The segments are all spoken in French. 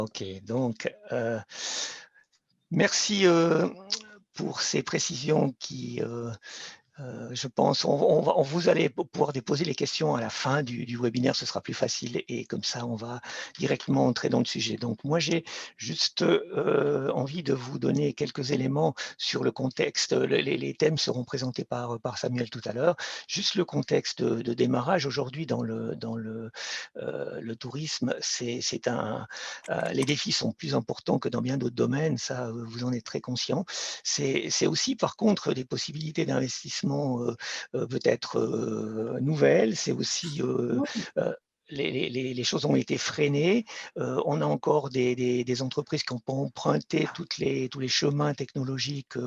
Ok, donc merci pour ces précisions qui, je pense, vous allez pouvoir déposer les questions à la fin du webinaire, ce sera plus facile et comme ça, on va directement entrer dans le sujet. Donc moi, j'ai juste envie de vous donner quelques éléments sur le contexte. Les thèmes seront présentés par Samuel tout à l'heure. Juste le contexte de démarrage aujourd'hui dans le tourisme, les défis sont plus importants que dans bien d'autres domaines, ça, vous en êtes très conscient. C'est aussi, par contre, des possibilités d'investissement peut-être nouvelles. C'est aussi les choses ont été freinées. On a encore des entreprises qui n'ont pas emprunté tous les chemins technologiques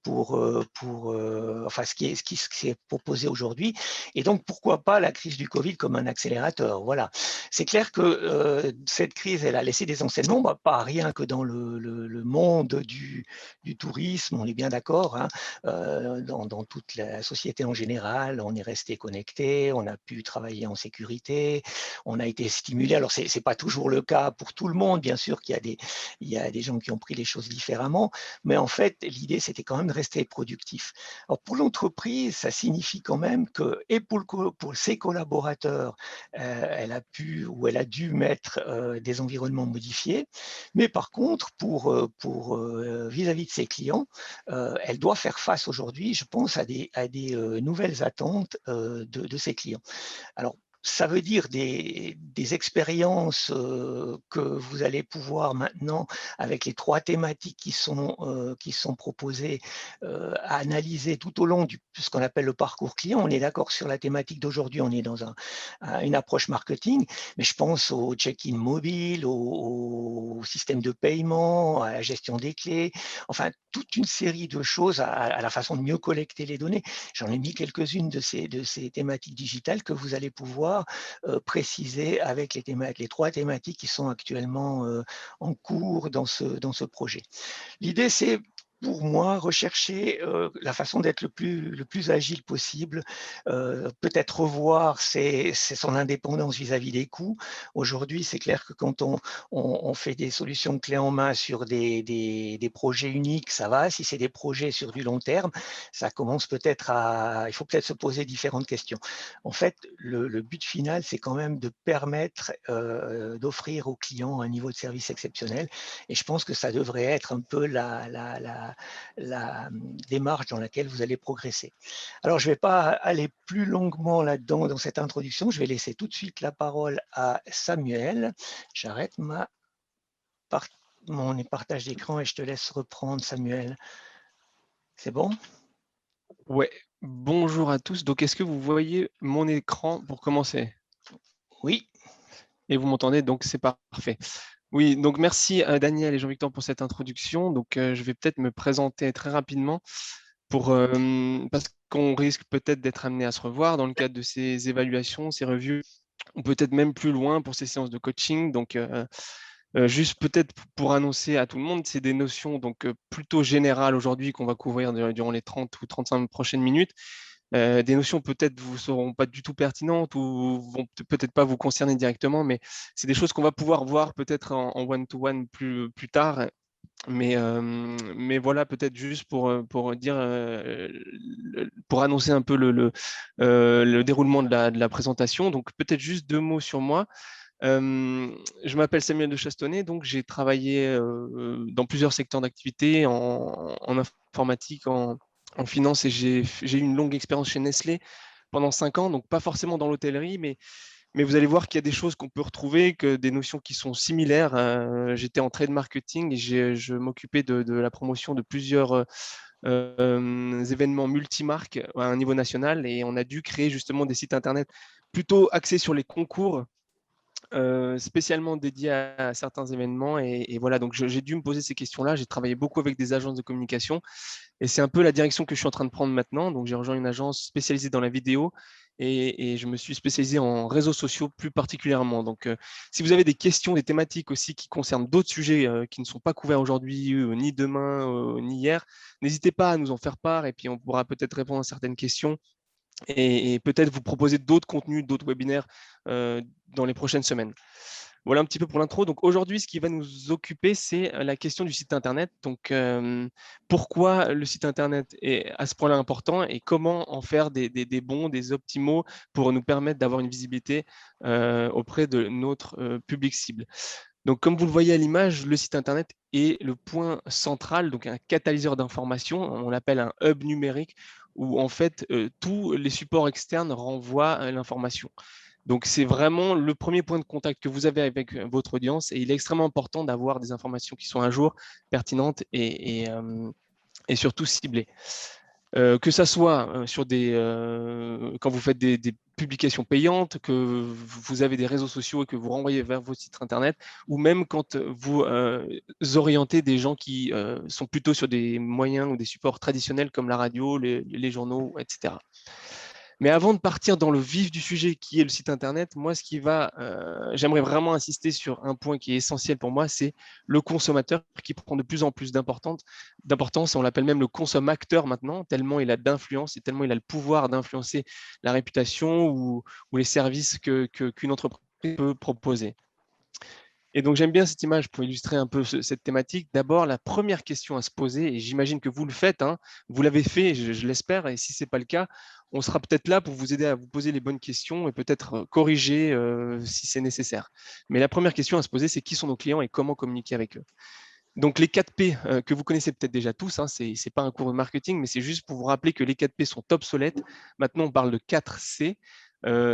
enfin, ce qui s'est proposé aujourd'hui. Et donc, pourquoi pas la crise du Covid comme un accélérateur? Voilà. C'est clair que cette crise, elle a laissé des enseignements, pas rien que dans le monde du tourisme, on est bien d'accord, hein, dans toute la société en général, on est resté connecté, on a pu travailler en sécurité, on a été stimulé. Alors, ce n'est pas toujours le cas pour tout le monde, bien sûr qu'il y a des gens qui ont pris les choses différemment, mais en fait, l'idée, c'était quand même de rester productif. Alors, pour l'entreprise, ça signifie quand même que, et pour ses collaborateurs, elle a pu ou elle a dû mettre des environnements modifiés, mais par contre, vis-à-vis de ses clients, elle doit faire face aujourd'hui, je pense, à des nouvelles attentes de ses clients. Alors, ça veut dire des expériences que vous allez pouvoir maintenant, avec les 3 thématiques qui sont proposées, analyser tout au long ce qu'on appelle le parcours client. On est d'accord sur la thématique d'aujourd'hui, on est dans une approche marketing, mais je pense au check-in mobile, au système de paiement, à la gestion des clés, enfin toute une série de choses, à la façon de mieux collecter les données. J'en ai mis quelques-unes de ces thématiques digitales que vous allez pouvoir préciser avec les 3 thématiques qui sont actuellement en cours dans ce projet. L'idée, c'est pour moi, rechercher la façon d'être le plus agile possible, peut-être revoir son indépendance vis-à-vis des coûts. Aujourd'hui, c'est clair que quand on fait des solutions clés en main sur des projets uniques, ça va. Si c'est des projets sur du long terme, ça commence peut-être il faut peut-être se poser différentes questions. En fait, le but final, c'est quand même de permettre d'offrir aux clients un niveau de service exceptionnel. Et je pense que ça devrait être un peu la démarche dans laquelle vous allez progresser. Alors, je ne vais pas aller plus longuement là-dedans dans cette introduction. Je vais laisser tout de suite la parole à Samuel. J'arrête mon partage d'écran et je te laisse reprendre, Samuel. C'est bon? Ouais, bonjour à tous. Donc, est-ce que vous voyez mon écran pour commencer? Oui. Et vous m'entendez, donc c'est parfait. Oui, donc merci Daniel et Jean-Victor pour cette introduction. Donc, je vais peut-être me présenter très rapidement parce qu'on risque peut-être d'être amené à se revoir dans le cadre de ces évaluations, ces reviews, ou peut-être même plus loin pour ces séances de coaching. Donc, juste peut-être pour annoncer à tout le monde, c'est des notions donc plutôt générales aujourd'hui qu'on va couvrir durant les 30 ou 35 prochaines minutes. Des notions peut-être vous seront pas du tout pertinentes ou vont peut-être pas vous concerner directement, mais c'est des choses qu'on va pouvoir voir peut-être en one-to-one plus tard. Mais voilà, peut-être juste pour dire, pour annoncer un peu le déroulement de la présentation. Donc peut-être juste 2 mots sur moi. Je m'appelle Samuel de Chastonnet, donc j'ai travaillé dans plusieurs secteurs d'activité, en informatique, en finance, et j'ai eu une longue expérience chez Nestlé pendant 5 ans, donc pas forcément dans l'hôtellerie, mais vous allez voir qu'il y a des choses qu'on peut retrouver, que des notions qui sont similaires. J'étais en trade marketing et je m'occupais de la promotion de plusieurs événements multimarques à un niveau national, et on a dû créer justement des sites internet plutôt axés sur les concours spécialement dédié à certains événements. Et voilà, donc j'ai dû me poser ces questions-là. J'ai travaillé beaucoup avec des agences de communication et c'est un peu la direction que je suis en train de prendre maintenant. Donc j'ai rejoint une agence spécialisée dans la vidéo et je me suis spécialisé en réseaux sociaux plus particulièrement. Donc si vous avez des questions, des thématiques aussi qui concernent d'autres sujets qui ne sont pas couverts aujourd'hui, ni demain, ni hier, n'hésitez pas à nous en faire part et puis on pourra peut-être répondre à certaines questions et peut-être vous proposer d'autres contenus, d'autres webinaires dans les prochaines semaines. Voilà un petit peu pour l'intro. Donc aujourd'hui, ce qui va nous occuper, c'est la question du site internet. Donc pourquoi le site internet est à ce point-là important et comment en faire des bons, des optimaux pour nous permettre d'avoir une visibilité auprès de notre public cible. Donc, comme vous le voyez à l'image, le site internet est le point central, donc un catalyseur d'information, on l'appelle un hub numérique, où en fait tous les supports externes renvoient l'information. Donc, c'est vraiment le premier point de contact que vous avez avec votre audience et il est extrêmement important d'avoir des informations qui sont à jour, pertinentes et surtout ciblées. Que ça soit sur quand vous faites des publications payantes, que vous avez des réseaux sociaux et que vous renvoyez vers votre site internet, ou même quand vous orientez des gens qui sont plutôt sur des moyens ou des supports traditionnels comme la radio, les journaux, etc. Mais avant de partir dans le vif du sujet qui est le site internet, moi, j'aimerais vraiment insister sur un point qui est essentiel pour moi, c'est le consommateur qui prend de plus en plus d'importance. On l'appelle même le consommateur maintenant, tellement il a d'influence et tellement il a le pouvoir d'influencer la réputation ou les services qu'une entreprise peut proposer. Et donc, j'aime bien cette image pour illustrer un peu cette thématique. D'abord, la première question à se poser, et j'imagine que vous le faites, hein, vous l'avez fait, je l'espère, et si ce n'est pas le cas, on sera peut-être là pour vous aider à vous poser les bonnes questions et peut-être corriger si c'est nécessaire. Mais la première question à se poser, c'est qui sont nos clients et comment communiquer avec eux. Donc, les 4 P que vous connaissez peut-être déjà tous, hein, ce n'est pas un cours de marketing, mais c'est juste pour vous rappeler que les 4 P sont obsolètes. Maintenant, on parle de 4 C.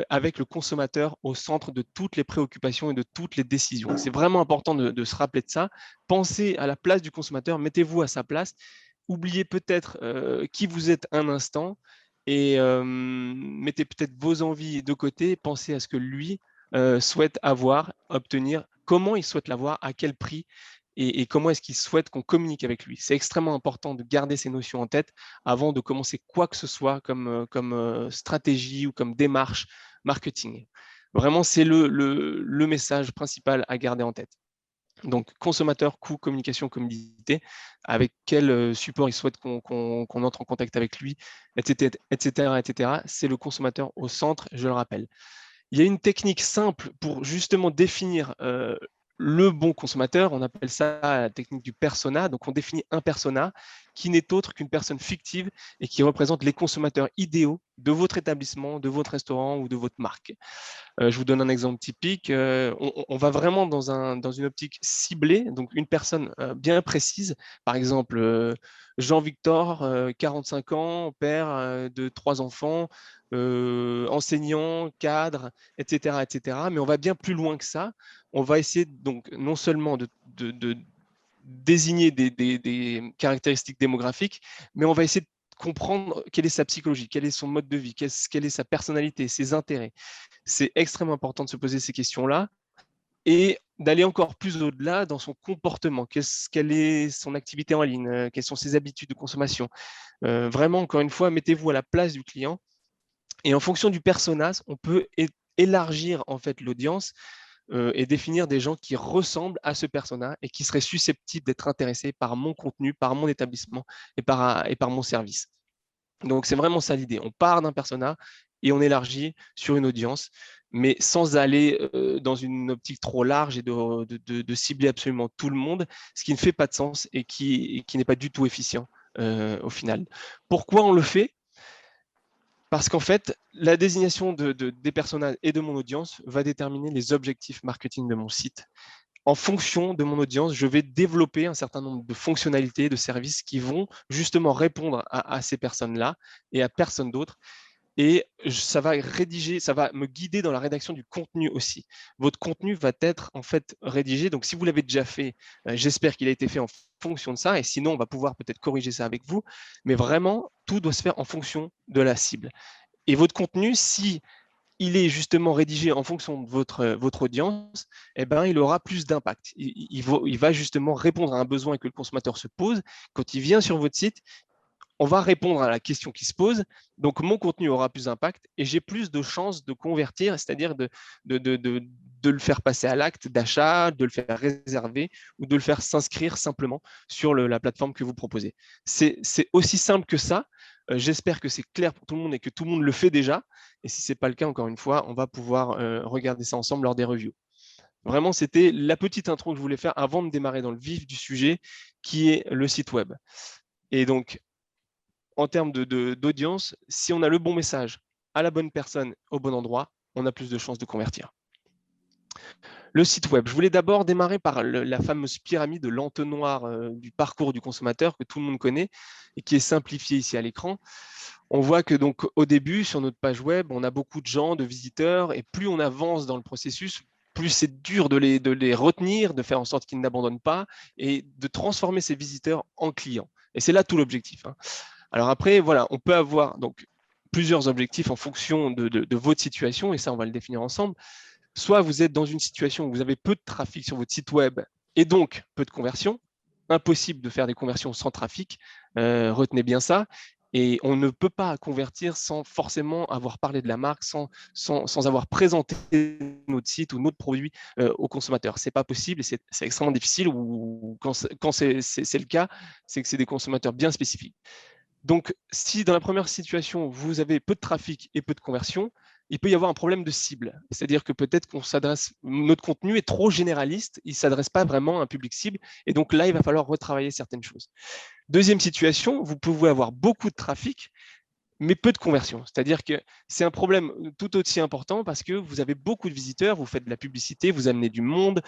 Avec le consommateur au centre de toutes les préoccupations et de toutes les décisions. C'est vraiment important de se rappeler de ça. Pensez à la place du consommateur, mettez-vous à sa place, oubliez peut-être qui vous êtes un instant et mettez peut-être vos envies de côté, pensez à ce que lui souhaite avoir, obtenir, comment il souhaite l'avoir, à quel prix et comment est-ce qu'il souhaite qu'on communique avec lui. C'est extrêmement important de garder ces notions en tête avant de commencer quoi que ce soit comme stratégie ou comme démarche marketing. Vraiment, c'est le message principal à garder en tête. Donc, consommateur, coût, communication, commodité, avec quel support il souhaite qu'on entre en contact avec lui, etc., etc., etc. C'est le consommateur au centre, je le rappelle. Il y a une technique simple pour justement définir le bon consommateur. On appelle ça la technique du persona. Donc, on définit un persona qui n'est autre qu'une personne fictive et qui représente les consommateurs idéaux de votre établissement, de votre restaurant ou de votre marque. Je vous donne un exemple typique. On va vraiment dans une optique ciblée, donc une personne bien précise. Par exemple, Jean-Victor, 45 ans, père de 3 enfants, enseignant, cadre, etc., etc. Mais on va bien plus loin que ça. On va essayer donc non seulement de désigner des caractéristiques démographiques, mais on va essayer de comprendre quelle est sa psychologie, quel est son mode de vie, quelle est sa personnalité, ses intérêts. C'est extrêmement important de se poser ces questions-là et d'aller encore plus au-delà dans son comportement. Quelle est son activité en ligne? Quelles sont ses habitudes de consommation? Vraiment, encore une fois, mettez-vous à la place du client et en fonction du personnage, on peut élargir en fait l'audience et définir des gens qui ressemblent à ce persona et qui seraient susceptibles d'être intéressés par mon contenu, par mon établissement et par mon service. Donc, c'est vraiment ça l'idée. On part d'un persona et on élargit sur une audience, mais sans aller dans une optique trop large et de cibler absolument tout le monde, ce qui ne fait pas de sens et qui n'est pas du tout efficient au final. Pourquoi on le fait? Parce qu'en fait, la désignation des personnages et de mon audience va déterminer les objectifs marketing de mon site. En fonction de mon audience, je vais développer un certain nombre de fonctionnalités, de services qui vont justement répondre à ces personnes-là et à personne d'autre. Et ça va me guider dans la rédaction du contenu aussi. Votre contenu va être en fait rédigé. Donc, si vous l'avez déjà fait, j'espère qu'il a été fait en fonction de ça. Et sinon, on va pouvoir peut-être corriger ça avec vous. Mais vraiment, tout doit se faire en fonction de la cible. Et votre contenu, si il est justement rédigé en fonction de votre audience, eh ben, il aura plus d'impact. Il va justement répondre à un besoin que le consommateur se pose. Quand il vient sur votre site, on va répondre à la question qui se pose. Donc, mon contenu aura plus d'impact et j'ai plus de chances de convertir, c'est-à-dire de le faire passer à l'acte d'achat, de le faire réserver ou de le faire s'inscrire simplement sur la plateforme que vous proposez. C'est aussi simple que ça. J'espère que c'est clair pour tout le monde et que tout le monde le fait déjà. Et si ce n'est pas le cas, encore une fois, on va pouvoir regarder ça ensemble lors des reviews. Vraiment, c'était la petite intro que je voulais faire avant de démarrer dans le vif du sujet, qui est le site web. Et donc, en termes d'audience, si on a le bon message à la bonne personne au bon endroit, on a plus de chances de convertir. Le site web. Je voulais d'abord démarrer par la fameuse pyramide de l'entonnoir du parcours du consommateur que tout le monde connaît et qui est simplifiée ici à l'écran. On voit que donc au début, sur notre page web, on a beaucoup de gens, de visiteurs, et plus on avance dans le processus, plus c'est dur de les retenir, de faire en sorte qu'ils n'abandonnent pas et de transformer ces visiteurs en clients. Et c'est là tout l'objectif. Alors après, voilà, on peut avoir donc plusieurs objectifs en fonction de votre situation, et ça, on va le définir ensemble. Soit vous êtes dans une situation où vous avez peu de trafic sur votre site web et donc peu de conversions. Impossible de faire des conversions sans trafic, retenez bien ça. Et on ne peut pas convertir sans forcément avoir parlé de la marque, sans avoir présenté notre site ou notre produit aux consommateurs. Ce n'est pas possible et c'est extrêmement difficile, ou quand c'est le cas, c'est que c'est des consommateurs bien spécifiques. Donc, si dans la première situation, vous avez peu de trafic et peu de conversion, il peut y avoir un problème de cible. C'est-à-dire que peut-être notre contenu est trop généraliste, il ne s'adresse pas vraiment à un public cible, et donc là, il va falloir retravailler certaines choses. Deuxième situation, vous pouvez avoir beaucoup de trafic, mais peu de conversion. C'est-à-dire que c'est un problème tout aussi important parce que vous avez beaucoup de visiteurs, vous faites de la publicité, vous amenez du monde,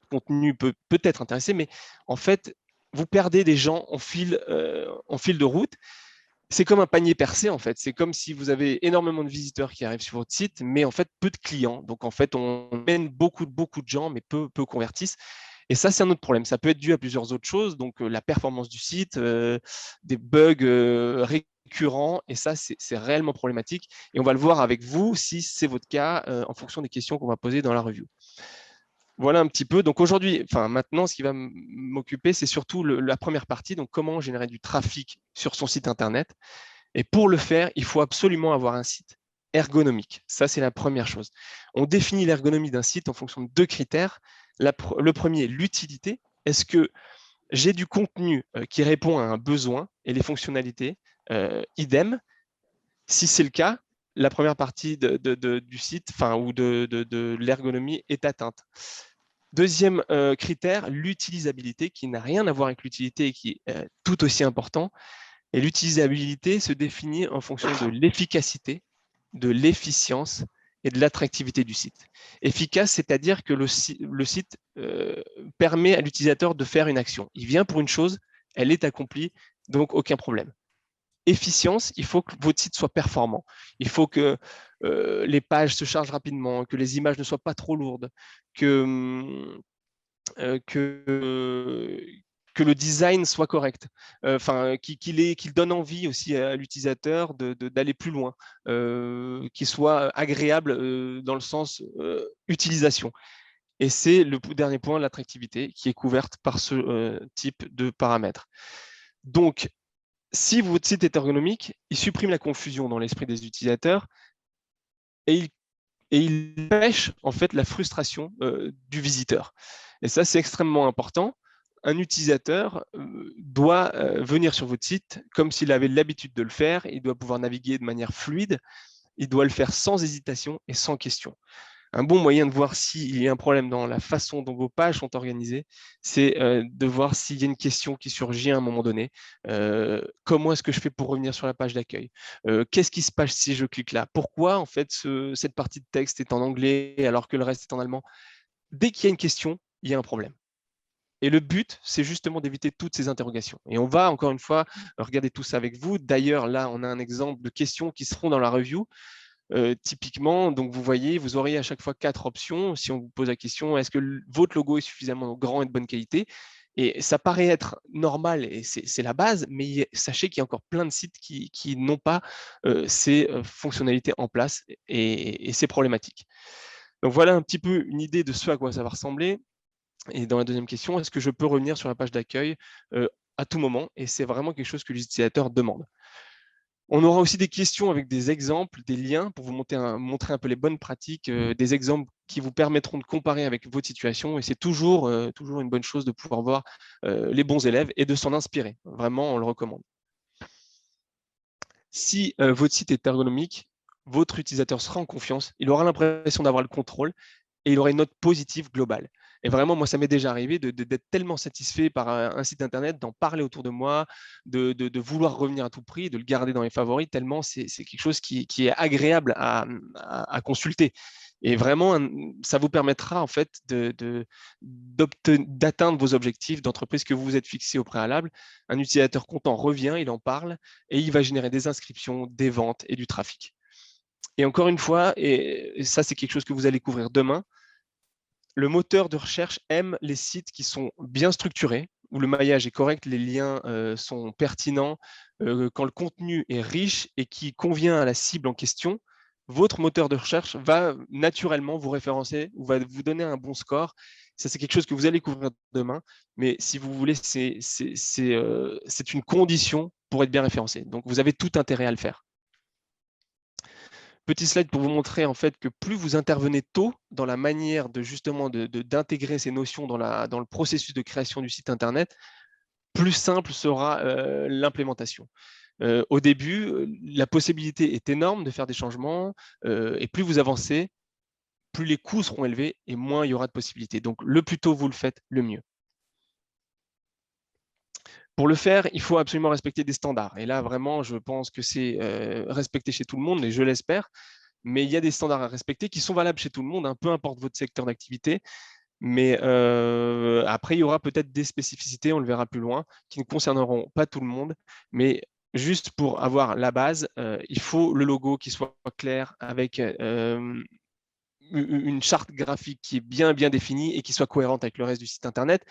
le contenu peut peut-être intéresser, mais en fait, vous perdez des gens en fil de route. C'est comme un panier percé, en fait. C'est comme si vous avez énormément de visiteurs qui arrivent sur votre site, mais en fait, peu de clients. Donc, en fait, on mène beaucoup de gens, mais peu convertissent. Et ça, c'est un autre problème. Ça peut être dû à plusieurs autres choses, donc la performance du site, des bugs récurrents, et ça, c'est réellement problématique. Et on va le voir avec vous si c'est votre cas en fonction des questions qu'on va poser dans la review. Voilà un petit peu. Donc aujourd'hui, enfin maintenant, ce qui va m'occuper, c'est surtout la première partie, donc comment générer du trafic sur son site internet. Et pour le faire, il faut absolument avoir un site ergonomique. Ça, c'est la première chose. On définit l'ergonomie d'un site en fonction de deux critères. Le premier, l'utilité. Est-ce que j'ai du contenu qui répond à un besoin et les fonctionnalités idem? Si c'est le cas, la première partie du site, ou de l'ergonomie est atteinte. Deuxième critère, l'utilisabilité, qui n'a rien à voir avec l'utilité et qui est tout aussi important. Et l'utilisabilité se définit en fonction de l'efficacité, de l'efficience et de l'attractivité du site. Efficace, c'est-à-dire que le site permet à l'utilisateur de faire une action. Il vient pour une chose, elle est accomplie, donc aucun problème. Efficience, il faut que votre site soit performant. Il faut que les pages se chargent rapidement, que les images ne soient pas trop lourdes, que le design soit correct, qu'il donne envie aussi à l'utilisateur d'aller plus loin, qu'il soit agréable dans le sens utilisation. Et c'est le dernier point, l'attractivité, qui est couverte par ce type de paramètres. Donc, si votre site est ergonomique, il supprime la confusion dans l'esprit des utilisateurs et il pêche en fait la frustration du visiteur. Et ça, c'est extrêmement important. Un utilisateur doit venir sur votre site comme s'il avait l'habitude de le faire. Il doit pouvoir naviguer de manière fluide. Il doit le faire sans hésitation et sans question. Un bon moyen de voir s'il y a un problème dans la façon dont vos pages sont organisées, c'est de voir s'il y a une question qui surgit à un moment donné. Comment est-ce que je fais pour revenir sur la page d'accueil? Qu'est-ce qui se passe si je clique là? Pourquoi en fait cette partie de texte est en anglais alors que le reste est en allemand? Dès qu'il y a une question, il y a un problème. Et le but, c'est justement d'éviter toutes ces interrogations. Et on va encore une fois regarder tout ça avec vous. D'ailleurs, là, on a un exemple de questions qui seront dans la review. Typiquement, donc vous voyez, vous aurez à chaque fois 4 options. Si on vous pose la question, est-ce que votre logo est suffisamment grand et de bonne qualité? Et ça paraît être normal et c'est la base, mais sachez qu'il y a encore plein de sites qui n'ont pas ces fonctionnalités en place et c'est problématique. Donc voilà un petit peu une idée de ce à quoi ça va ressembler. Et dans la deuxième question, est-ce que je peux revenir sur la page d'accueil à tout moment? Et c'est vraiment quelque chose que les utilisateurs demandent. On aura aussi des questions avec des exemples, des liens pour vous montrer un peu les bonnes pratiques, des exemples qui vous permettront de comparer avec votre situation. Et c'est toujours une bonne chose de pouvoir voir les bons élèves et de s'en inspirer. Vraiment, on le recommande. Si votre site est ergonomique, votre utilisateur sera en confiance, il aura l'impression d'avoir le contrôle et il aura une note positive globale. Et vraiment, moi, ça m'est déjà arrivé d'être tellement satisfait par un site internet, d'en parler autour de moi, de vouloir revenir à tout prix, de le garder dans les favoris, tellement c'est quelque chose qui est agréable à consulter. Et vraiment, ça vous permettra en fait d'atteindre vos objectifs d'entreprise que vous vous êtes fixés au préalable. Un utilisateur content revient, il en parle et il va générer des inscriptions, des ventes et du trafic. Et encore une fois, et ça c'est quelque chose que vous allez couvrir demain, le moteur de recherche aime les sites qui sont bien structurés, où le maillage est correct, les liens sont pertinents, quand le contenu est riche et qui convient à la cible en question. Votre moteur de recherche va naturellement vous référencer ou va vous donner un bon score. Ça, c'est quelque chose que vous allez couvrir demain. Mais si vous voulez, c'est une condition pour être bien référencé. Donc, vous avez tout intérêt à le faire. Petit slide pour vous montrer en fait que plus vous intervenez tôt dans la manière de justement d'intégrer ces notions dans le processus de création du site internet, plus simple sera l'implémentation. Au début, la possibilité est énorme de faire des changements et plus vous avancez, plus les coûts seront élevés et moins il y aura de possibilités. Donc le plus tôt vous le faites, le mieux. Pour le faire, il faut absolument respecter des standards. Et là, vraiment, je pense que c'est respecté chez tout le monde, et je l'espère. Mais il y a des standards à respecter qui sont valables chez tout le monde, peu importe votre secteur d'activité. Mais après, il y aura peut-être des spécificités, on le verra plus loin, qui ne concerneront pas tout le monde. Mais juste pour avoir la base, il faut le logo qui soit clair, avec une charte graphique qui est bien définie et qui soit cohérente avec le reste du site internet.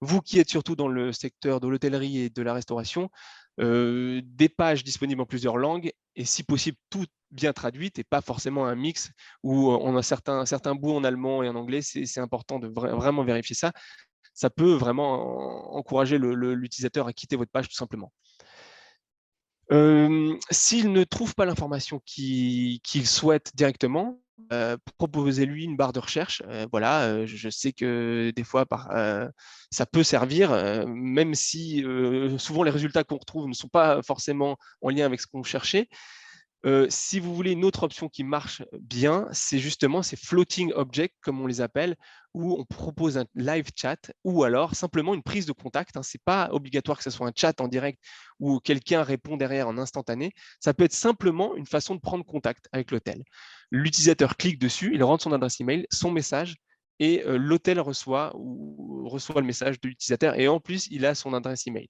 Vous qui êtes surtout dans le secteur de l'hôtellerie et de la restauration, des pages disponibles en plusieurs langues et si possible toutes bien traduites et pas forcément un mix où on a certains bouts en allemand et en anglais. C'est important de vraiment vérifier ça. Ça peut vraiment encourager l'utilisateur à quitter votre page tout simplement. S'il ne trouve pas l'information qu'il souhaite directement, proposez-lui une barre de recherche. Voilà, je sais que des fois, ça peut servir, même si souvent les résultats qu'on retrouve ne sont pas forcément en lien avec ce qu'on cherchait. Si vous voulez une autre option qui marche bien, c'est justement ces floating objects, comme on les appelle, où on propose un live chat ou alors simplement une prise de contact. Ce n'est pas obligatoire que ce soit un chat en direct où quelqu'un répond derrière en instantané. Ça peut être simplement une façon de prendre contact avec l'hôtel. L'utilisateur clique dessus, il rentre son adresse email, son message, et l'hôtel reçoit le message de l'utilisateur et en plus, il a son adresse email.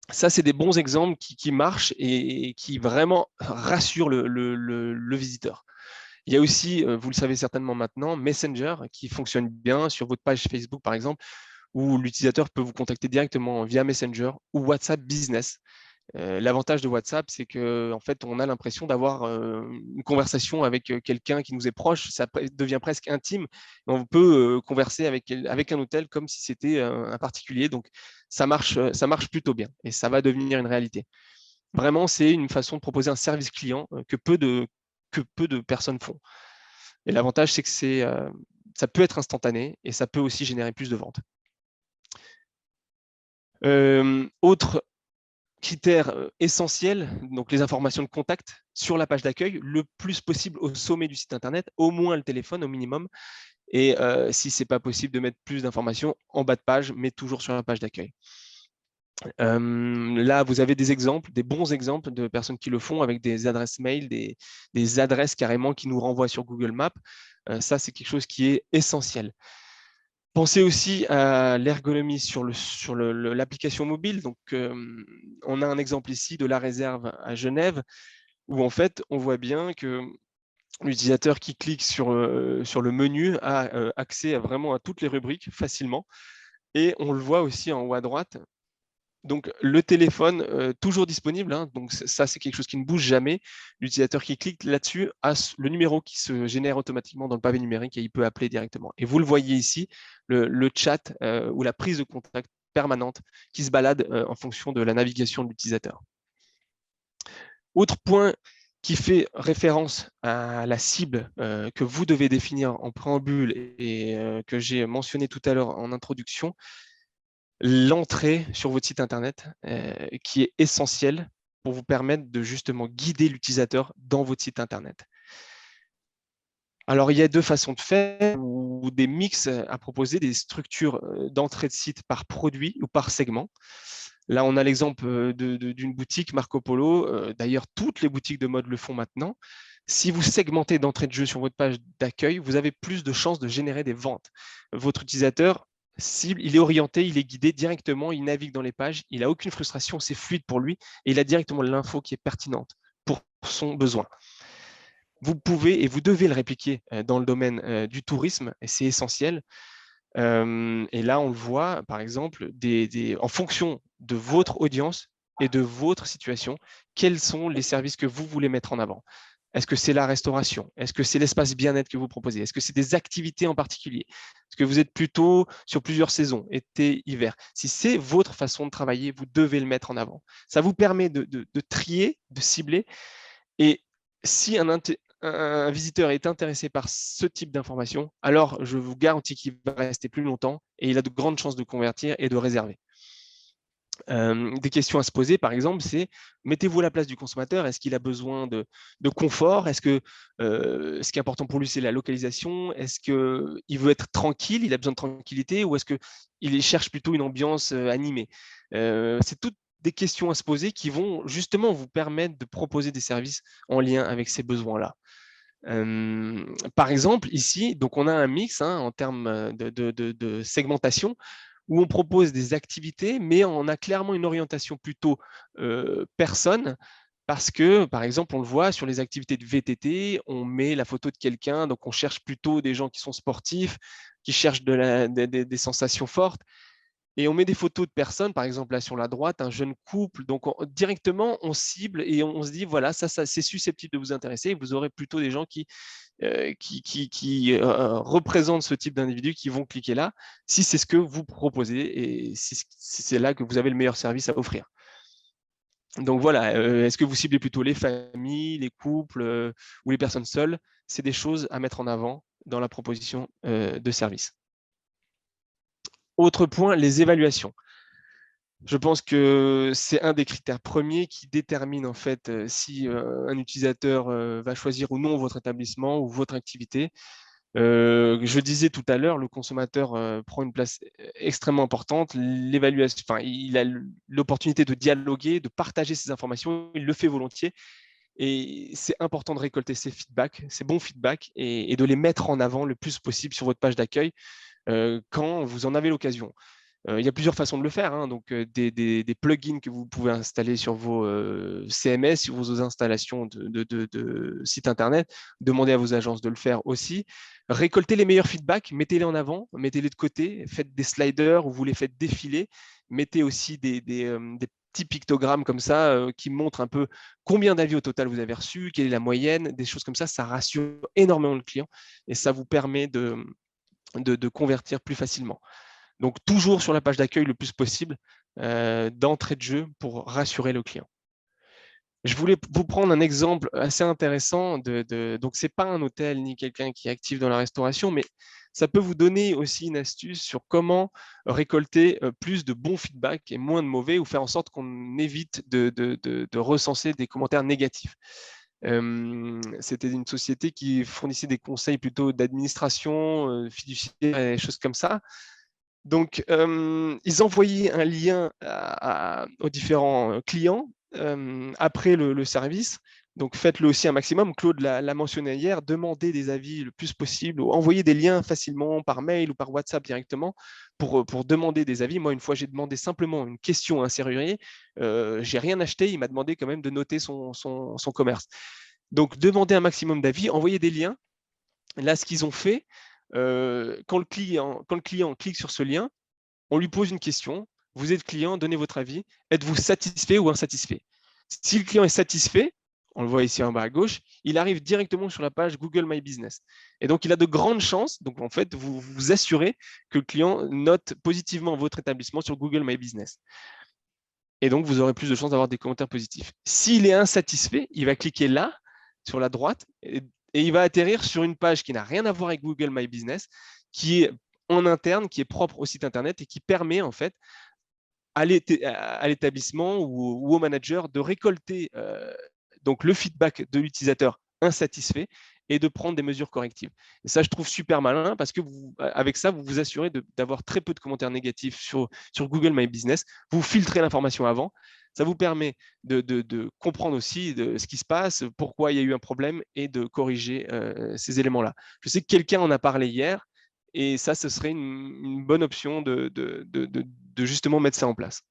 Ça, c'est des bons exemples qui marchent et qui vraiment rassurent le visiteur. Il y a aussi, vous le savez certainement maintenant, Messenger qui fonctionne bien sur votre page Facebook, par exemple, où l'utilisateur peut vous contacter directement via Messenger ou WhatsApp Business. L'avantage de WhatsApp, c'est qu'en fait, on a l'impression d'avoir une conversation avec quelqu'un qui nous est proche. Ça devient presque intime. On peut converser avec un hôtel comme si c'était un particulier. Donc, ça marche plutôt bien et ça va devenir une réalité. Vraiment, c'est une façon de proposer un service client que peu de personnes font. Et l'avantage, c'est que ça peut être instantané et ça peut aussi générer plus de ventes. Autre critères essentiels, donc les informations de contact sur la page d'accueil, le plus possible au sommet du site internet, au moins le téléphone au minimum, et si ce n'est pas possible de mettre plus d'informations en bas de page, mais toujours sur la page d'accueil. Là, vous avez des exemples, des bons exemples de personnes qui le font avec des adresses mail, des adresses carrément qui nous renvoient sur Google Maps. Ça, c'est quelque chose qui est essentiel. Pensez aussi à l'ergonomie sur l'application mobile. Donc, on a un exemple ici de la réserve à Genève, où en fait, on voit bien que l'utilisateur qui clique sur le menu a accès vraiment à toutes les rubriques facilement. Et on le voit aussi en haut à droite. Donc, le téléphone, toujours disponible. Donc, ça, c'est quelque chose qui ne bouge jamais. L'utilisateur qui clique là-dessus a le numéro qui se génère automatiquement dans le pavé numérique et il peut appeler directement. Et vous le voyez ici, le chat ou la prise de contact permanente qui se balade en fonction de la navigation de l'utilisateur. Autre point qui fait référence à la cible que vous devez définir en préambule et que j'ai mentionné tout à l'heure en introduction, l'entrée sur votre site internet qui est essentielle pour vous permettre de justement guider l'utilisateur dans votre site internet. Alors, il y a deux façons de faire ou des mix à proposer, des structures d'entrée de site par produit ou par segment. Là, on a l'exemple d'une boutique Marco Polo. D'ailleurs, toutes les boutiques de mode le font maintenant. Si vous segmentez d'entrée de jeu sur votre page d'accueil, vous avez plus de chances de générer des ventes. Votre utilisateur cible, il est orienté, il est guidé directement, il navigue dans les pages, il n'a aucune frustration, c'est fluide pour lui et il a directement l'info qui est pertinente pour son besoin. Vous pouvez et vous devez le répliquer dans le domaine du tourisme, et c'est essentiel. Et là, on le voit, par exemple, en fonction de votre audience et de votre situation, quels sont les services que vous voulez mettre en avant. Est-ce que c'est la restauration? Est-ce que c'est l'espace bien-être que vous proposez? Est-ce que c'est des activités en particulier? Est-ce que vous êtes plutôt sur plusieurs saisons, été, hiver? Si c'est votre façon de travailler, vous devez le mettre en avant. Ça vous permet de trier, de cibler. Et si un visiteur est intéressé par ce type d'information, alors je vous garantis qu'il va rester plus longtemps et il a de grandes chances de convertir et de réserver. Des questions à se poser, par exemple, c'est mettez-vous à la place du consommateur. Est-ce qu'il a besoin de confort? Est-ce que ce qui est important pour lui, c'est la localisation? Est-ce qu'il veut être tranquille? Il a besoin de tranquillité? Ou est-ce qu'il cherche plutôt une ambiance animée? C'est toutes des questions à se poser qui vont justement vous permettre de proposer des services en lien avec ces besoins-là. Par exemple, ici, donc on a un mix en termes de segmentation où on propose des activités, mais on a clairement une orientation plutôt personne, parce que, par exemple, on le voit sur les activités de VTT, on met la photo de quelqu'un, donc on cherche plutôt des gens qui sont sportifs, qui cherchent des sensations fortes, et on met des photos de personnes, par exemple là sur la droite, un jeune couple, donc directement on cible et on se dit, voilà, ça c'est susceptible de vous intéresser, et vous aurez plutôt des gens qui représentent ce type d'individus qui vont cliquer là, si c'est ce que vous proposez et si c'est là que vous avez le meilleur service à offrir. Donc voilà, est-ce que vous ciblez plutôt les familles, les couples ou les personnes seules? C'est des choses à mettre en avant dans la proposition de service. Autre point, les évaluations. Je pense que c'est un des critères premiers qui détermine en fait si un utilisateur va choisir ou non votre établissement ou votre activité. Je disais tout à l'heure, le consommateur prend une place extrêmement importante. L'évaluation, enfin, il a l'opportunité de dialoguer, de partager ses informations, il le fait volontiers. Et c'est important de récolter ces feedbacks, ces bons feedbacks, et de les mettre en avant le plus possible sur votre page d'accueil quand vous en avez l'occasion. Il y a plusieurs façons de le faire, donc des plugins que vous pouvez installer sur vos CMS, sur vos installations de sites internet. Demandez à vos agences de le faire aussi. Récoltez les meilleurs feedbacks, mettez-les en avant, mettez-les de côté, faites des sliders ou vous les faites défiler. Mettez aussi des petits pictogrammes comme ça qui montrent un peu combien d'avis au total vous avez reçu, quelle est la moyenne, des choses comme ça. Ça rassure énormément le client et ça vous permet de convertir plus facilement. Donc, toujours sur la page d'accueil le plus possible d'entrée de jeu pour rassurer le client. Je voulais vous prendre un exemple assez intéressant. Donc, ce n'est pas un hôtel ni quelqu'un qui est actif dans la restauration, mais ça peut vous donner aussi une astuce sur comment récolter plus de bons feedbacks et moins de mauvais, ou faire en sorte qu'on évite de recenser des commentaires négatifs. C'était une société qui fournissait des conseils plutôt d'administration, fiduciaire et des choses comme ça. Donc, ils envoyaient un lien aux différents clients après le service. Donc, faites-le aussi un maximum. Claude l'a mentionné hier, demandez des avis le plus possible, ou envoyez des liens facilement par mail ou par WhatsApp directement pour demander des avis. Moi, une fois, j'ai demandé simplement une question à un serrurier. J'ai rien acheté, il m'a demandé quand même de noter son commerce. Donc, demandez un maximum d'avis, envoyez des liens. Là, ce qu'ils ont fait, quand le client clique sur ce lien, on lui pose une question. Vous êtes client, donnez votre avis. Êtes-vous satisfait ou insatisfait? Si le client est satisfait, on le voit ici en bas à gauche, il arrive directement sur la page Google My Business. Et donc, il a de grandes chances. Donc, en fait, vous vous assurez que le client note positivement votre établissement sur Google My Business. Et donc, vous aurez plus de chances d'avoir des commentaires positifs. S'il est insatisfait, il va cliquer là, sur la droite, et il va atterrir sur une page qui n'a rien à voir avec Google My Business, qui est en interne, qui est propre au site internet et qui permet en fait à l'établissement ou au manager de récolter donc le feedback de l'utilisateur insatisfait et de prendre des mesures correctives. Et ça, je trouve super malin parce que avec ça, vous vous assurez d'avoir très peu de commentaires négatifs sur Google My Business. Vous filtrez l'information avant. Ça vous permet de comprendre aussi ce qui se passe, pourquoi il y a eu un problème et de corriger ces éléments-là. Je sais que quelqu'un en a parlé hier et ça, ce serait une bonne option de justement mettre ça en place.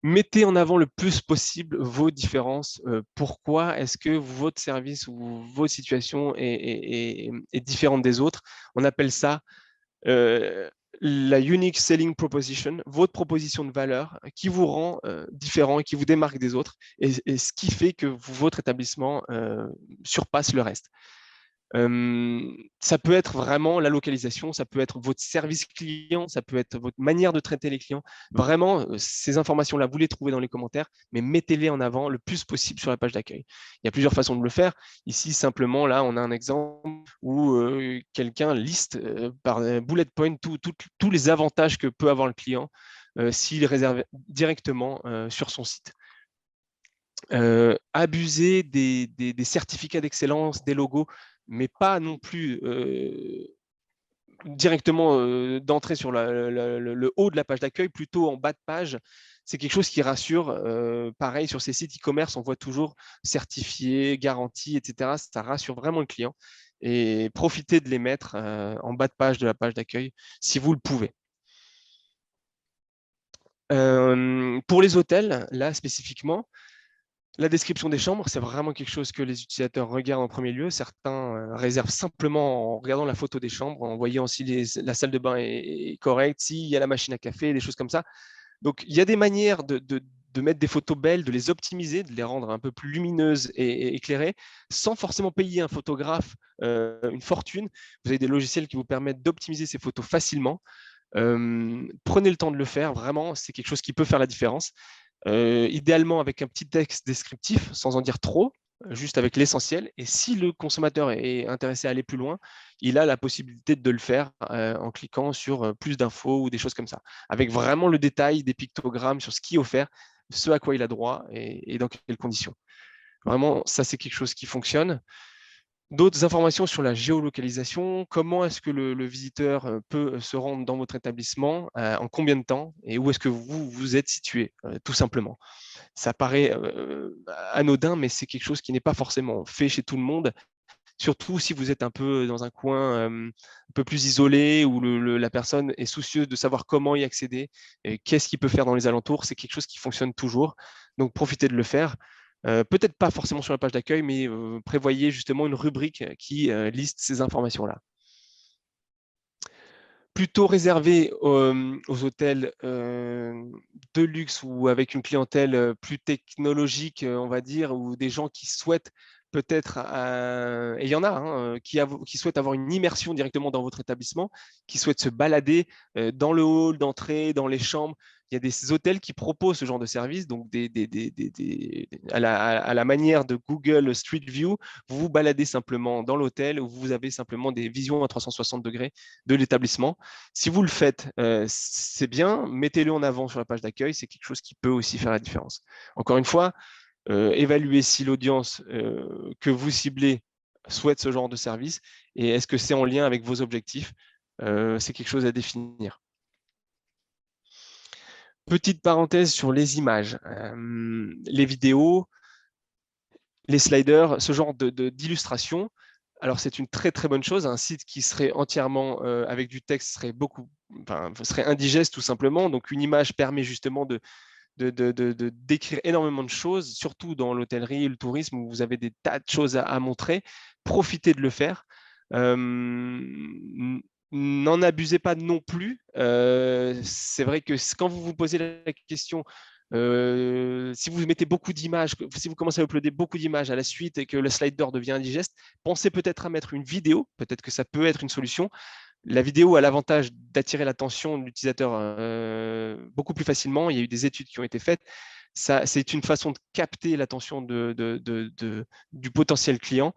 Mettez en avant le plus possible vos différences. Pourquoi est-ce que votre service ou votre situation est différente des autres? On appelle ça la unique selling proposition, votre proposition de valeur qui vous rend différent et qui vous démarque des autres et ce qui fait que votre établissement surpasse le reste. Ça peut être vraiment la localisation, ça peut être votre service client, ça peut être votre manière de traiter les clients. Vraiment, ces informations-là, vous les trouvez dans les commentaires, mais mettez-les en avant le plus possible sur la page d'accueil. Il y a plusieurs façons de le faire. Ici, simplement, là, on a un exemple où quelqu'un liste par bullet point tous les avantages que peut avoir le client s'il réserve directement sur son site. Abuser des certificats d'excellence, des logos, mais pas non plus directement d'entrer sur le haut de la page d'accueil, plutôt en bas de page. C'est quelque chose qui rassure. Pareil, sur ces sites e-commerce, on voit toujours certifié, garanti, etc. Ça rassure vraiment le client. Et profitez de les mettre en bas de page de la page d'accueil si vous le pouvez. Pour les hôtels, là spécifiquement, la description des chambres, c'est vraiment quelque chose que les utilisateurs regardent en premier lieu. Certains réservent simplement en regardant la photo des chambres, en voyant si la salle de bain est correcte, s'il y a la machine à café, des choses comme ça. Donc, il y a des manières de mettre des photos belles, de les optimiser, de les rendre un peu plus lumineuses et éclairées, sans forcément payer un photographe une fortune. Vous avez des logiciels qui vous permettent d'optimiser ces photos facilement. Prenez le temps de le faire, vraiment, c'est quelque chose qui peut faire la différence. Idéalement avec un petit texte descriptif, sans en dire trop, juste avec l'essentiel. Et si le consommateur est intéressé à aller plus loin, il a la possibilité de le faire en cliquant sur plus d'infos ou des choses comme ça, avec vraiment le détail des pictogrammes sur ce qui est offert, ce à quoi il a droit et dans quelles conditions. Vraiment, ça, c'est quelque chose qui fonctionne. D'autres informations sur la géolocalisation, comment est-ce que le visiteur peut se rendre dans votre établissement, en combien de temps et où est-ce que vous êtes situé, tout simplement. Ça paraît anodin, mais c'est quelque chose qui n'est pas forcément fait chez tout le monde, surtout si vous êtes un peu dans un coin un peu plus isolé où la personne est soucieuse de savoir comment y accéder, et qu'est-ce qu'il peut faire dans les alentours. C'est quelque chose qui fonctionne toujours, donc profitez de le faire. Peut-être pas forcément sur la page d'accueil, mais prévoyez justement une rubrique qui liste ces informations-là. Plutôt réservé aux hôtels de luxe ou avec une clientèle plus technologique, on va dire, ou des gens qui souhaitent peut-être, et il y en a, hein, qui souhaitent avoir une immersion directement dans votre établissement, qui souhaitent se balader dans le hall d'entrée, dans les chambres. Il y a des hôtels qui proposent ce genre de service, donc à la manière de Google Street View, vous vous baladez simplement dans l'hôtel où vous avez simplement des visions à 360 degrés de l'établissement. Si vous le faites, c'est bien, mettez-le en avant sur la page d'accueil, c'est quelque chose qui peut aussi faire la différence. Encore une fois, évaluez si l'audience que vous ciblez souhaite ce genre de service et est-ce que c'est en lien avec vos objectifs. C'est quelque chose à définir. Petite parenthèse sur les images, les vidéos, les sliders, ce genre d'illustration. Alors, c'est une très, très bonne chose. Un site qui serait entièrement avec du texte serait indigeste tout simplement. Donc, une image permet justement d'écrire énormément de choses, surtout dans l'hôtellerie et le tourisme où vous avez des tas de choses à montrer. Profitez de le faire. N'en abusez pas non plus. C'est vrai que quand vous vous posez la question, si vous mettez beaucoup d'images, si vous commencez à uploader beaucoup d'images à la suite et que le slider devient indigeste, pensez peut-être à mettre une vidéo, peut-être que ça peut être une solution. La vidéo a l'avantage d'attirer l'attention de l'utilisateur beaucoup plus facilement. Il y a eu des études qui ont été faites. C'est une façon de capter l'attention du potentiel client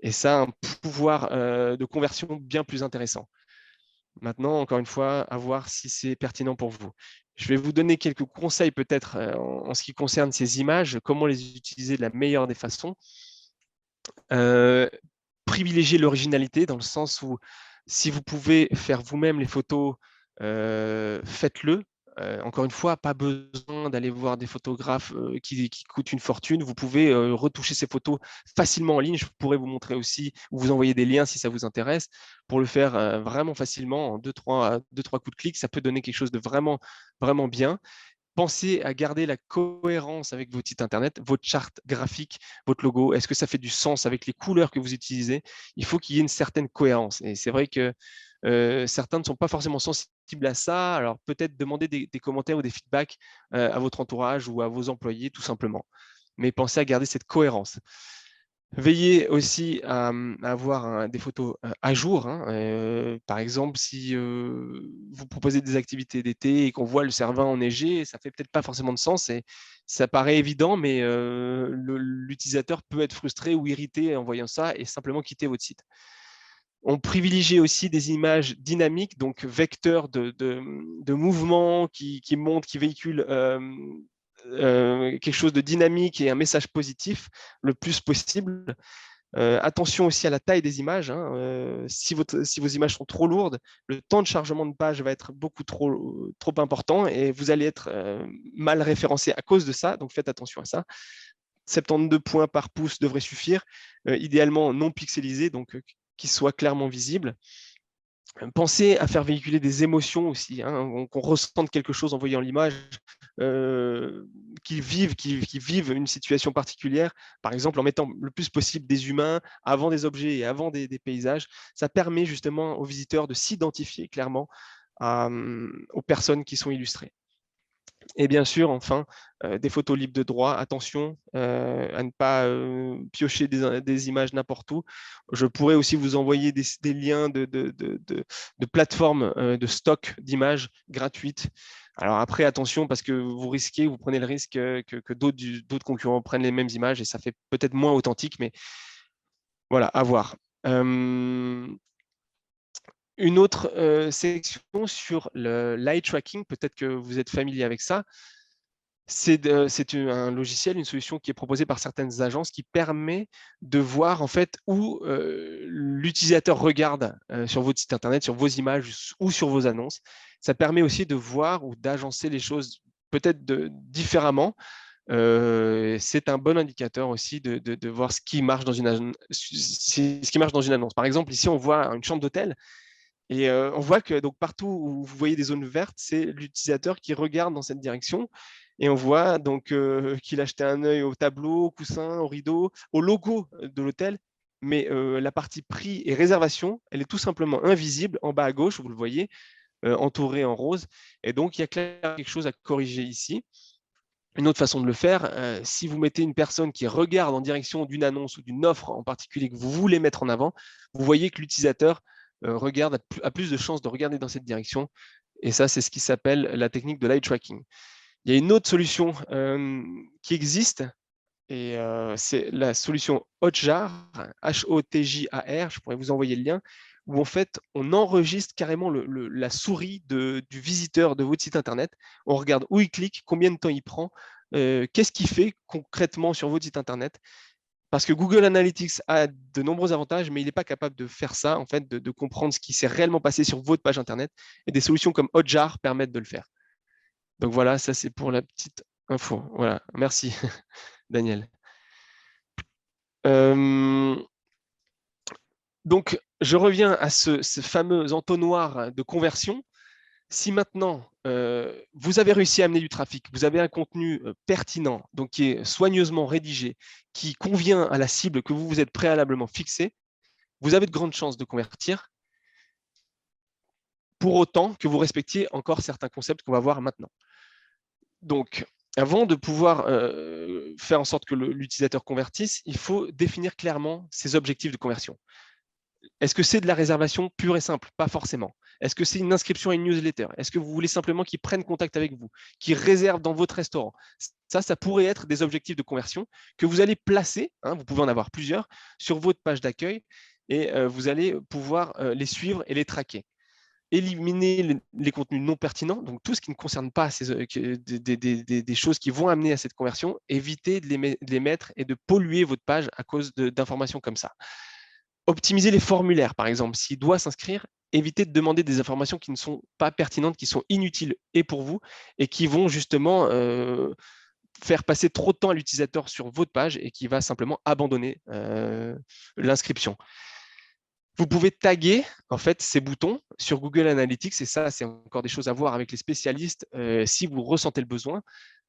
et ça a un pouvoir de conversion bien plus intéressant. Maintenant, encore une fois, à voir si c'est pertinent pour vous. Je vais vous donner quelques conseils peut-être en ce qui concerne ces images, comment les utiliser de la meilleure des façons. Privilégier l'originalité dans le sens où si vous pouvez faire vous-même les photos, faites-le. Encore une fois, pas besoin d'aller voir des photographes qui coûtent une fortune. Vous pouvez retoucher ces photos facilement en ligne. Je pourrais vous montrer aussi ou vous envoyer des liens si ça vous intéresse pour le faire vraiment facilement en 2-3 coups de clic. Ça peut donner quelque chose de vraiment, vraiment bien. Pensez à garder la cohérence avec votre site internet, votre charte graphique, votre logo. Est-ce que ça fait du sens avec les couleurs que vous utilisez? Il faut qu'il y ait une certaine cohérence. Et c'est vrai que certains ne sont pas forcément sensibles à ça. Alors peut-être demander des commentaires ou des feedbacks à votre entourage ou à vos employés, tout simplement. Mais pensez à garder cette cohérence. Veillez aussi à avoir des photos à jour, hein. Par exemple, si vous proposez des activités d'été et qu'on voit le Cervin enneigé, ça fait peut-être pas forcément de sens et ça paraît évident, mais l'utilisateur peut être frustré ou irrité en voyant ça et simplement quitter votre site. On privilégie aussi des images dynamiques, donc vecteurs de mouvement qui montrent, qui véhiculent quelque chose de dynamique et un message positif le plus possible. Attention aussi à la taille des images, hein. Si vos images sont trop lourdes, le temps de chargement de page va être beaucoup trop important et vous allez être mal référencé à cause de ça. Donc faites attention à ça. 72 points par pouce devrait suffire, idéalement non pixelisé, donc qui soit clairement visible. Pensez à faire véhiculer des émotions aussi, hein, qu'on ressente quelque chose en voyant l'image, qu'ils vivent une situation particulière, par exemple en mettant le plus possible des humains avant des objets et avant des paysages. Ça permet justement aux visiteurs de s'identifier clairement aux personnes qui sont illustrées. Et bien sûr, enfin, des photos libres de droit. Attention à ne pas piocher des images n'importe où. Je pourrais aussi vous envoyer des liens de plateformes de stock d'images gratuites. Alors après, attention, parce que vous prenez le risque que d'autres concurrents prennent les mêmes images et ça fait peut-être moins authentique, mais voilà, à voir. Une autre section sur le l'eye tracking, peut-être que vous êtes familier avec ça. C'est un logiciel, une solution qui est proposée par certaines agences qui permet de voir en fait où l'utilisateur regarde sur votre site internet, sur vos images ou sur vos annonces. Ça permet aussi de voir ou d'agencer les choses peut-être différemment. C'est un bon indicateur aussi de voir ce qui marche dans une annonce. Par exemple, ici, on voit une chambre d'hôtel et on voit que donc, partout où vous voyez des zones vertes, c'est l'utilisateur qui regarde dans cette direction. Et on voit donc qu'il a jeté un œil au tableau, au coussin, au rideau, au logo de l'hôtel. Mais la partie prix et réservation, elle est tout simplement invisible en bas à gauche, vous le voyez, entouré en rose. Et donc, il y a clairement quelque chose à corriger ici. Une autre façon de le faire, si vous mettez une personne qui regarde en direction d'une annonce ou d'une offre en particulier que vous voulez mettre en avant, vous voyez que l'utilisateur regarde, a plus de chances de regarder dans cette direction. Et ça, c'est ce qui s'appelle la technique de l'eye tracking. Il y a une autre solution qui existe, et c'est la solution Hotjar, Hotjar, je pourrais vous envoyer le lien, où en fait, on enregistre carrément la souris du visiteur de votre site internet. On regarde où il clique, combien de temps il prend, qu'est-ce qu'il fait concrètement sur votre site internet. Parce que Google Analytics a de nombreux avantages, mais il n'est pas capable de faire ça, en fait, de comprendre ce qui s'est réellement passé sur votre page internet. Et des solutions comme Hotjar permettent de le faire. Donc voilà, ça c'est pour la petite info. Voilà, merci Daniel. Donc je reviens à ce fameux entonnoir de conversion. Si maintenant vous avez réussi à amener du trafic, vous avez un contenu pertinent, donc qui est soigneusement rédigé, qui convient à la cible que vous vous êtes préalablement fixée, vous avez de grandes chances de convertir, pour autant que vous respectiez encore certains concepts qu'on va voir maintenant. Donc, avant de pouvoir faire en sorte que l'utilisateur convertisse, il faut définir clairement ses objectifs de conversion. Est-ce que c'est de la réservation pure et simple? Pas forcément. Est-ce que c'est une inscription à une newsletter? Est-ce que vous voulez simplement qu'ils prennent contact avec vous, qu'ils réservent dans votre restaurant? Ça pourrait être des objectifs de conversion que vous allez placer, hein, vous pouvez en avoir plusieurs, sur votre page d'accueil et vous allez pouvoir les suivre et les traquer. éliminer les contenus non pertinents, donc tout ce qui ne concerne pas des choses qui vont amener à cette conversion, évitez de les mettre et de polluer votre page à cause d'informations comme ça. Optimiser les formulaires, par exemple. S'il doit s'inscrire, évitez de demander des informations qui ne sont pas pertinentes, qui sont inutiles et pour vous, et qui vont justement faire passer trop de temps à l'utilisateur sur votre page et qui va simplement abandonner l'inscription. Vous pouvez taguer en fait ces boutons sur Google Analytics, et ça, c'est encore des choses à voir avec les spécialistes si vous ressentez le besoin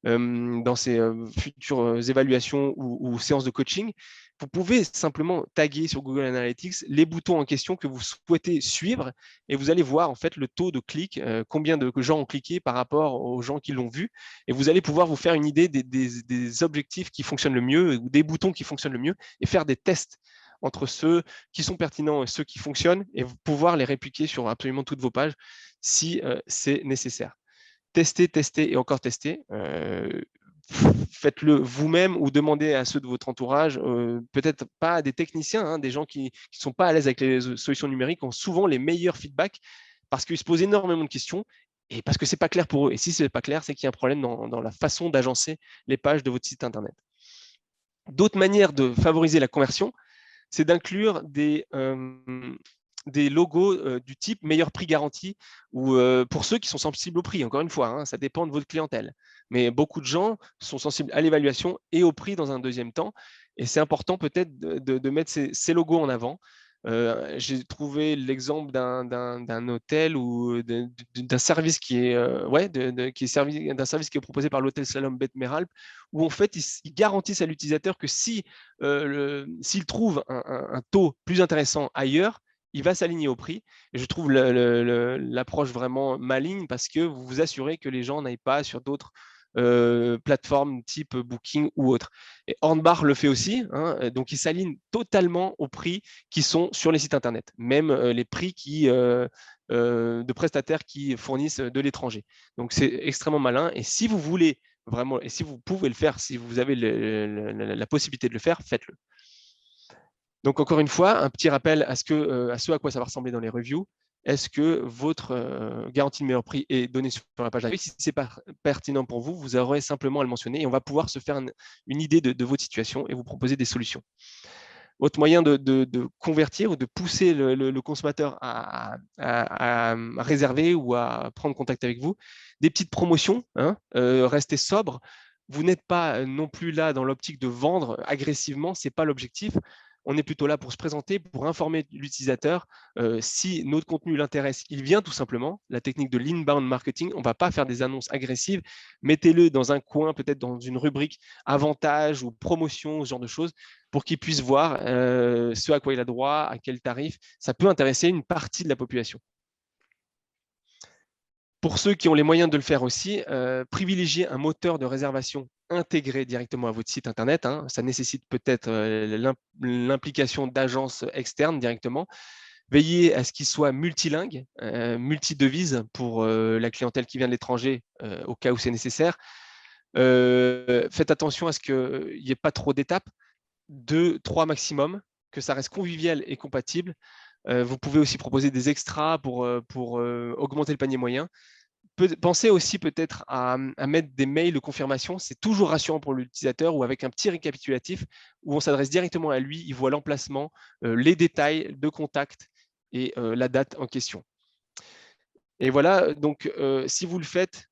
dans ces futures évaluations ou séances de coaching. Vous pouvez simplement taguer sur Google Analytics les boutons en question que vous souhaitez suivre, et vous allez voir en fait le taux de clic, combien de gens ont cliqué par rapport aux gens qui l'ont vu, et vous allez pouvoir vous faire une idée des objectifs qui fonctionnent le mieux, ou des boutons qui fonctionnent le mieux, et faire des tests entre ceux qui sont pertinents et ceux qui fonctionnent, et pouvoir les répliquer sur absolument toutes vos pages si c'est nécessaire. Testez, testez et encore testez. Faites-le vous-même ou demandez à ceux de votre entourage, peut-être pas à des techniciens, hein, des gens qui ne sont pas à l'aise avec les solutions numériques ont souvent les meilleurs feedbacks parce qu'ils se posent énormément de questions et parce que ce n'est pas clair pour eux. Et si ce n'est pas clair, c'est qu'il y a un problème dans la façon d'agencer les pages de votre site Internet. D'autres manières de favoriser la conversion, c'est d'inclure des logos du type meilleur prix garanti, ou pour ceux qui sont sensibles au prix, encore une fois, hein, ça dépend de votre clientèle. Mais beaucoup de gens sont sensibles à l'évaluation et au prix dans un deuxième temps. Et c'est important peut-être de mettre ces logos en avant. J'ai trouvé l'exemple d'un hôtel ou d'un service qui est, d'un service qui est proposé par l'hôtel Slalom Bet Meralp, où en fait ils garantissent à l'utilisateur que s'il trouve un taux plus intéressant ailleurs, il va s'aligner au prix. Et je trouve l'approche vraiment maligne parce que vous vous assurez que les gens n'aillent pas sur d'autres plateformes type Booking ou autre. Et Hornbach le fait aussi, hein, donc il s'aligne totalement aux prix qui sont sur les sites internet, même les prix de prestataires qui fournissent de l'étranger. Donc c'est extrêmement malin. Et si vous voulez vraiment, et si vous pouvez le faire, si vous avez la possibilité de le faire, faites-le. Donc, encore une fois, un petit rappel à ce à quoi ça va ressembler dans les reviews. Est-ce que votre garantie de meilleur prix est donnée sur la page d'accueil? Si ce n'est pas pertinent pour vous, vous aurez simplement à le mentionner et on va pouvoir se faire une idée de votre situation et vous proposer des solutions. Autre moyen de convertir ou de pousser le consommateur à réserver ou à prendre contact avec vous, des petites promotions, hein, restez sobre. Vous n'êtes pas non plus là dans l'optique de vendre agressivement, ce n'est pas l'objectif. On est plutôt là pour se présenter, pour informer l'utilisateur. Si notre contenu l'intéresse, il vient tout simplement. La technique de l'inbound marketing, on ne va pas faire des annonces agressives. Mettez-le dans un coin, peut-être dans une rubrique avantages ou promotion, ce genre de choses, pour qu'il puisse voir ce à quoi il a droit, à quel tarif. Ça peut intéresser une partie de la population. Pour ceux qui ont les moyens de le faire aussi, privilégiez un moteur de réservation intégré directement à votre site internet, hein. Ça nécessite peut-être l'implication d'agences externes directement. Veillez à ce qu'il soit multilingue, multi-devise pour la clientèle qui vient de l'étranger au cas où c'est nécessaire. Faites attention à ce qu'il n'y ait pas trop d'étapes, 2, 3 maximum, que ça reste convivial et compatible. Vous pouvez aussi proposer des extras pour augmenter le panier moyen. Pensez aussi peut-être à mettre des mails de confirmation. C'est toujours rassurant pour l'utilisateur, ou avec un petit récapitulatif où on s'adresse directement à lui. Il voit l'emplacement, les détails de contact et la date en question. Et voilà, donc si vous le faites,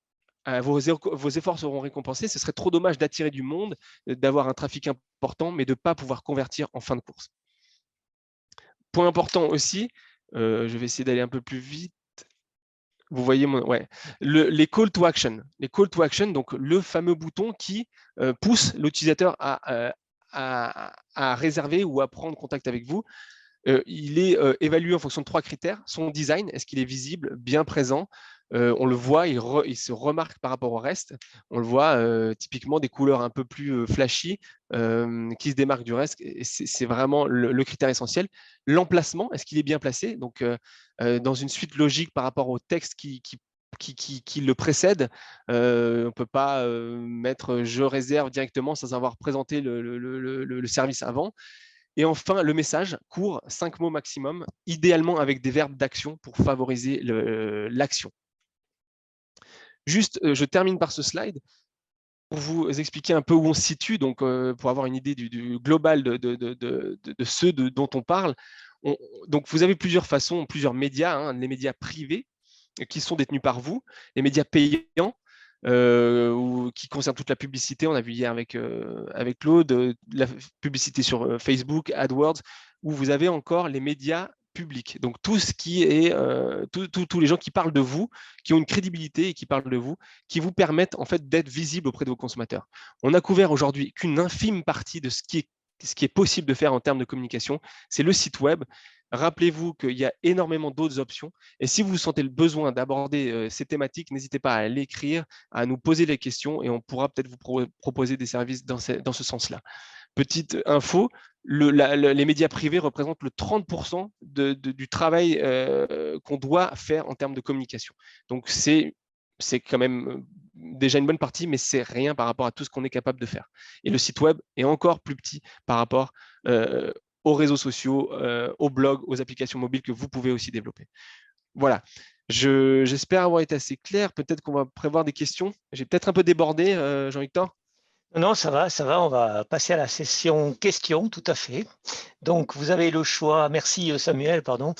vos efforts seront récompensés. Ce serait trop dommage d'attirer du monde, d'avoir un trafic important, mais de ne pas pouvoir convertir en fin de course. Point important aussi, je vais essayer d'aller un peu plus vite. Vous voyez les call to action. Les call to action, donc le fameux bouton qui pousse l'utilisateur à réserver ou à prendre contact avec vous. Il est évalué en fonction de 3 critères. Son design, est-ce qu'il est visible, bien présent? On le voit, il se remarque par rapport au reste. On le voit, typiquement des couleurs un peu plus flashy qui se démarquent du reste. C'est vraiment le critère essentiel. L'emplacement, est-ce qu'il est bien placé? Donc, dans une suite logique par rapport au texte qui le précède. On ne peut pas mettre « je réserve » directement sans avoir présenté le service avant. Et enfin, le message court, 5 mots maximum, idéalement avec des verbes d'action pour favoriser l'action. Juste, je termine par ce slide pour vous expliquer un peu où on se situe, donc pour avoir une idée du global de ceux dont on parle. Donc, vous avez plusieurs façons, plusieurs médias, hein, les médias privés qui sont détenus par vous, les médias payants, qui concernent toute la publicité. On a vu hier avec Claude, la publicité sur Facebook, AdWords, où vous avez encore les médias publics. Donc tout ce qui est, tous les gens qui parlent de vous, qui ont une crédibilité et qui parlent de vous, qui vous permettent en fait d'être visible auprès de vos consommateurs. On a couvert aujourd'hui qu'une infime partie de ce qui est possible de faire en termes de communication, c'est le site web. Rappelez-vous qu'il y a énormément d'autres options. Et si vous sentez le besoin d'aborder ces thématiques, n'hésitez pas à l'écrire, à nous poser les questions et on pourra peut-être vous proposer des services dans ce sens-là. Petite info, les médias privés représentent le 30% du travail qu'on doit faire en termes de communication. Donc, c'est quand même déjà une bonne partie, mais c'est rien par rapport à tout ce qu'on est capable de faire. Et le site web est encore plus petit par rapport aux réseaux sociaux, aux blogs, aux applications mobiles que vous pouvez aussi développer. Voilà. J'espère avoir été assez clair. Peut-être qu'on va prévoir des questions. J'ai peut-être un peu débordé, Jean-Victor. Non, ça va, on va passer à la session questions, tout à fait. Donc, vous avez le choix, merci Samuel, pardon.